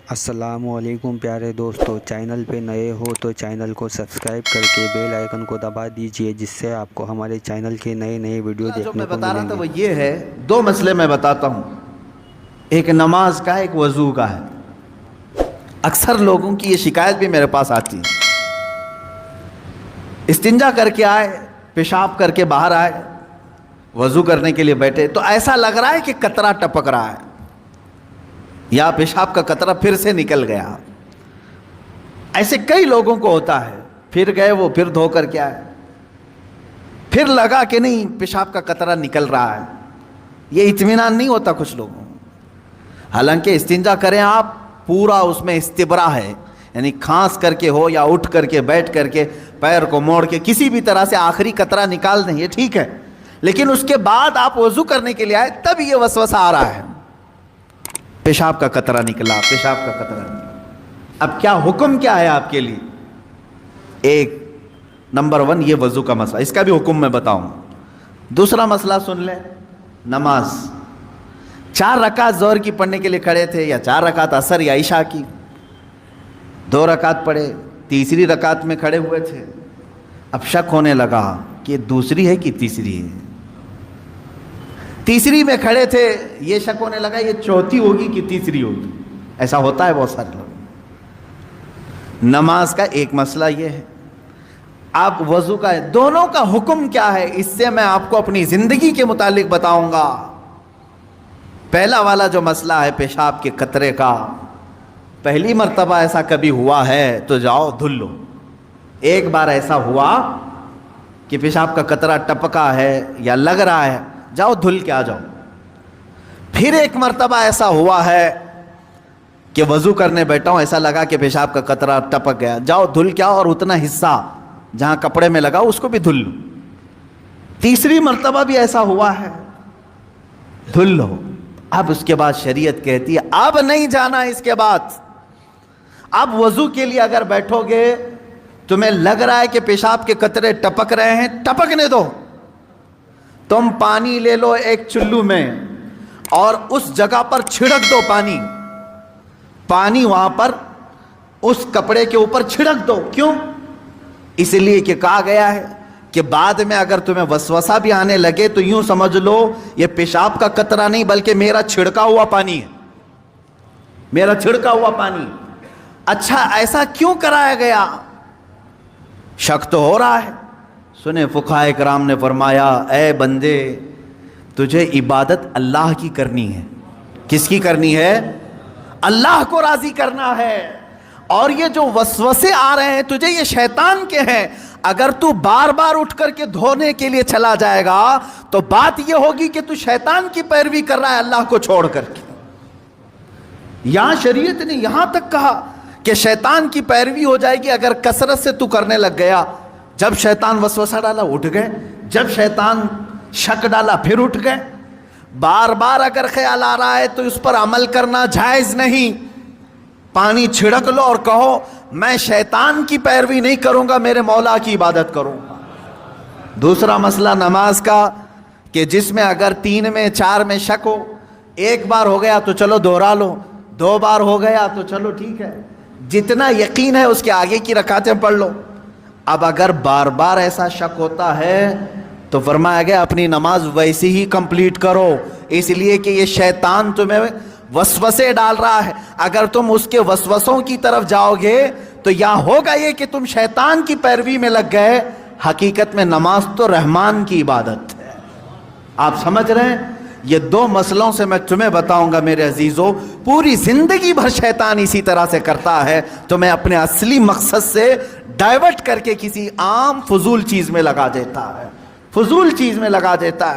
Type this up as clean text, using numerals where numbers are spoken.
السلام علیکم پیارے دوستو، چینل پہ نئے ہو تو چینل کو سبسکرائب کر کے بیل آئیکن کو دبا دیجئے، جس سے آپ کو ہمارے چینل کے نئے ویڈیو دیکھنے کو ملیں گے۔ جو میں بتا رہا تھا وہ یہ ہے، دو مسئلے میں بتاتا ہوں، ایک نماز کا، ایک وضو کا ہے۔ اکثر لوگوں کی یہ شکایت بھی میرے پاس آتی ہے، استنجا کر کے آئے، پیشاب کر کے باہر آئے، وضو کرنے کے لیے بیٹھے تو ایسا لگ رہا ہے کہ قطرہ ٹپک رہا ہے یا پیشاب کا قطرہ پھر سے نکل گیا۔ ایسے کئی لوگوں کو ہوتا ہے، پھر گئے وہ پھر دھو کر کے آئے، پھر لگا کہ نہیں پیشاب کا قطرہ نکل رہا ہے۔ یہ اطمینان نہیں ہوتا کچھ لوگوں، حالانکہ استنجا کریں آپ، پورا اس میں استبرا ہے، یعنی کھانس کر کے ہو یا اٹھ کر کے بیٹھ کر کے پیر کو موڑ کے کسی بھی طرح سے آخری قطرہ نکال دیں، یہ ٹھیک ہے۔ لیکن اس کے بعد آپ وضو کرنے کے لیے آئے، تب یہ وسوسہ آ رہا ہے، پیشاب کا قطرہ نکلا، پیشاب کا قطرہ نکلا۔ اب کیا حکم کیا ہے آپ کے لیے؟ ایک نمبر 1 یہ وضو کا مسئلہ، اس کا بھی حکم میں بتاؤں۔ دوسرا مسئلہ سن لیں، نماز 4 رکعت ظہر کی پڑھنے کے لیے کھڑے تھے، یا 4 رکعت عصر یا عشاء کی، 2 رکعت پڑھے، تیسری رکعت میں کھڑے ہوئے تھے، اب شک ہونے لگا کہ دوسری ہے کہ تیسری ہے۔ تیسری میں کھڑے تھے، یہ شک ہونے لگا یہ چوتھی ہوگی کہ تیسری ہوگی۔ ایسا ہوتا ہے بہت سارے لوگ۔ نماز کا ایک مسئلہ یہ ہے، آپ وضو کا ہے، دونوں کا حکم کیا ہے اس سے میں آپ کو اپنی زندگی کے متعلق بتاؤں گا۔ پہلا والا جو مسئلہ ہے پیشاب کے قطرے کا، پہلی مرتبہ ایسا کبھی ہوا ہے تو جاؤ دھل لو۔ ایک بار ایسا ہوا کہ پیشاب کا قطرہ ٹپکا ہے یا لگ رہا ہے، جاؤ دھل کے آ جاؤ۔ پھر ایک مرتبہ ایسا ہوا ہے کہ وضو کرنے بیٹھا ہوں، ایسا لگا کہ پیشاب کا قطرہ ٹپک گیا، جاؤ دھل کے آؤ اور اتنا حصہ جہاں کپڑے میں لگا اس کو بھی دھل لو۔ تیسری مرتبہ بھی ایسا ہوا ہے، دھل لو۔ اب اس کے بعد شریعت کہتی ہے اب نہیں جانا، اس کے بعد اب وضو کے لیے اگر بیٹھو گے تمہیں لگ رہا ہے کہ پیشاب کے قطرے ٹپک رہے ہیں، ٹپکنے دو۔ تم پانی لے لو ایک چلو میں اور اس جگہ پر چھڑک دو، پانی وہاں پر اس کپڑے کے اوپر چھڑک دو۔ کیوں؟ اس لیے کہ کہا گیا ہے کہ بعد میں اگر تمہیں وسوسہ بھی آنے لگے تو یوں سمجھ لو یہ پیشاب کا قطرہ نہیں بلکہ میرا چھڑکا ہوا پانی ہے، میرا چھڑکا ہوا پانی۔ اچھا ایسا کیوں کرایا گیا؟ شک تو ہو رہا ہے۔ سنیں فقہائے کرام نے فرمایا اے بندے تجھے عبادت اللہ کی کرنی ہے۔ کس کی کرنی ہے؟ اللہ کو راضی کرنا ہے۔ اور یہ جو وسوسے آ رہے ہیں تجھے، یہ شیطان کے ہیں۔ اگر تو بار بار اٹھ کر کے دھونے کے لیے چلا جائے گا تو بات یہ ہوگی کہ تو شیطان کی پیروی کر رہا ہے اللہ کو چھوڑ کر کے۔ یہاں شریعت نے یہاں تک کہا کہ شیطان کی پیروی ہو جائے گی اگر کثرت سے تو کرنے لگ گیا۔ جب شیطان وسوسہ ڈالا اٹھ گئے، جب شیطان شک ڈالا پھر اٹھ گئے۔ بار بار اگر خیال آ رہا ہے تو اس پر عمل کرنا جائز نہیں۔ پانی چھڑک لو اور کہو میں شیطان کی پیروی نہیں کروں گا، میرے مولا کی عبادت کروں گا۔ دوسرا مسئلہ نماز کا کہ جس میں اگر 3 میں 4 میں شک ہو، ایک بار ہو گیا تو چلو دوہرا لو، 2 بار ہو گیا تو چلو ٹھیک ہے، جتنا یقین ہے اس کے آگے کی رکعتیں پڑھ لو۔ اب اگر بار بار ایسا شک ہوتا ہے تو فرمایا گیا اپنی نماز ویسی ہی کمپلیٹ کرو، اس لیے کہ یہ شیطان تمہیں وسوسے ڈال رہا ہے۔ اگر تم اس کے وسوسوں کی طرف جاؤ گے تو یا ہوگا یہ کہ تم شیطان کی پیروی میں لگ گئے۔ حقیقت میں نماز تو رحمان کی عبادت ہے۔ آپ سمجھ رہے ہیں؟ یہ 2 مسئلوں سے میں تمہیں بتاؤں گا میرے عزیزو، پوری زندگی بھر شیطان اسی طرح سے کرتا ہے، تو میں اپنے اصلی مقصد سے ڈائیورٹ کر کے کسی عام فضول چیز میں لگا دیتا ہے، فضول چیز میں لگا دیتا ہے۔